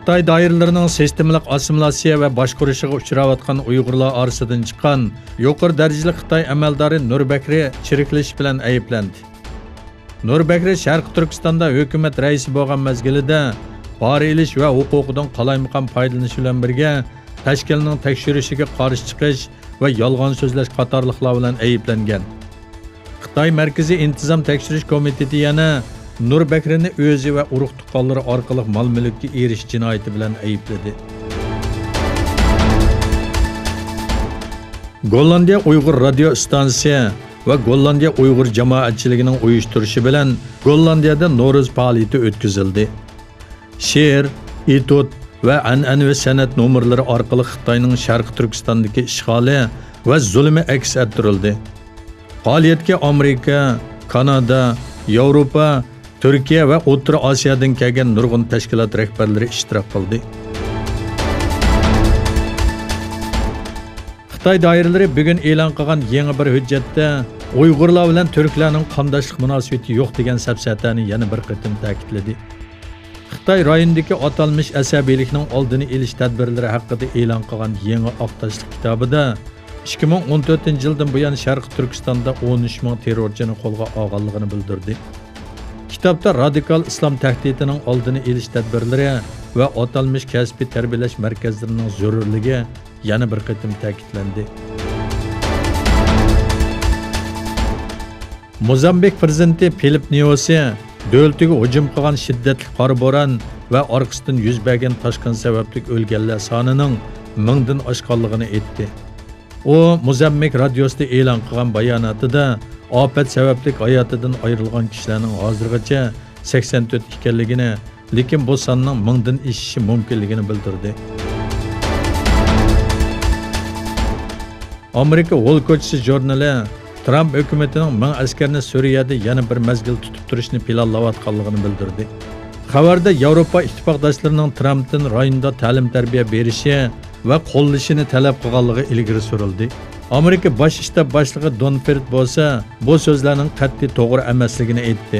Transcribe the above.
Xitoy doiralarining sistemalik assimilyatsiya va boshqarishiga uchrayotgan Uyg'urlar orasidan chiqqan yuqori darajali Xitoy amaldori Nurbakri chiriklash bilan ayblandi. Nurbakri Sharq Turkistonda hukumat raisi bo'lgan mezgilida bor elish va huquqidan qalaymaqon foydalanish bilan birga tashkilning tekshirishiga qarshi chiqish va yolg'on so'zlash qatorliqlar bilan ayblangan. Xitoy Markaziy intizom tekshirish komiteti yana Nurbakrini o'zi va urug' tuqqanlari orqali mol-mulkka erish jinoyati bilan aybladi. Gollandiya Uyg'ur radio stansiyasi va Gollandiya Uyg'ur jamoatchiligining uyushtirishi bilan Gollandiyada Noro'z faoliyati o'tkazildi. She'r, etud va an'anaviy san'at nomerlari orqali Xitoyning Sharq Turkistondagi ishg'oli va zulmi aks ettirildi. Faoliyatga Amerika, Kanada, Yevropa, Turkiya va O'rta Osiyodan kelgan nurg'un tashkilot rahbarlari ishtirok qildi. Xitoy doiralari bugun e'lon qilgan yangi bir hujjatda Uyg'urlar bilan turklarning qamdoshlik munosabati yo'q degan safsatani yana bir qatim ta'kidladi. Xitoy rayonidagi atalmish asabiylikning oldini olish tadbirlari haqida e'lon qilgan yangi aqtashlik kitobida 2014-yildan buyon Sharq Turkistonda 13 ming terrorchini qo'lga olganligini bildirdi. Kitobda radikal islom tahdidining oldini olish tadbirlari va atalmish kasbiy tarbiyalash markazlarining zarurligi yana bir qatim ta'kidlandi. Mozambik prezidenti Filip Nyusi davlatiga hujum qilgan shiddatli qor bo'ron va orqasidan yuz bergan toshqin sababli o'lganlar sonining 1000 dan oshganligini aytdi. U Mozambik radiosida e'lon qilgan bayonotida ofat sababli hayotidan ayrilgan kishilarning hozirgacha 84 ekanligini, lekin bu sonning 1000 dan oshishi mumkinligini bildirdi. Amerika Wall ko'chisi jurnali Trump hukumatining 1000 askarni Suriyada yana bir mezgil tutib turishni planlayotganligini bildirdi. Xabarda Yevropa ittifoqdoshlarining Trumpdan rayonda ta'lim-tarbiya berishi va qo'llashini talab qilganligi ilgari surildi. Amerika bosh shtab boshlig'i Don Ford bo'lsa, bu so'zlarning qat'iy to'g'ri emasligini aytdi.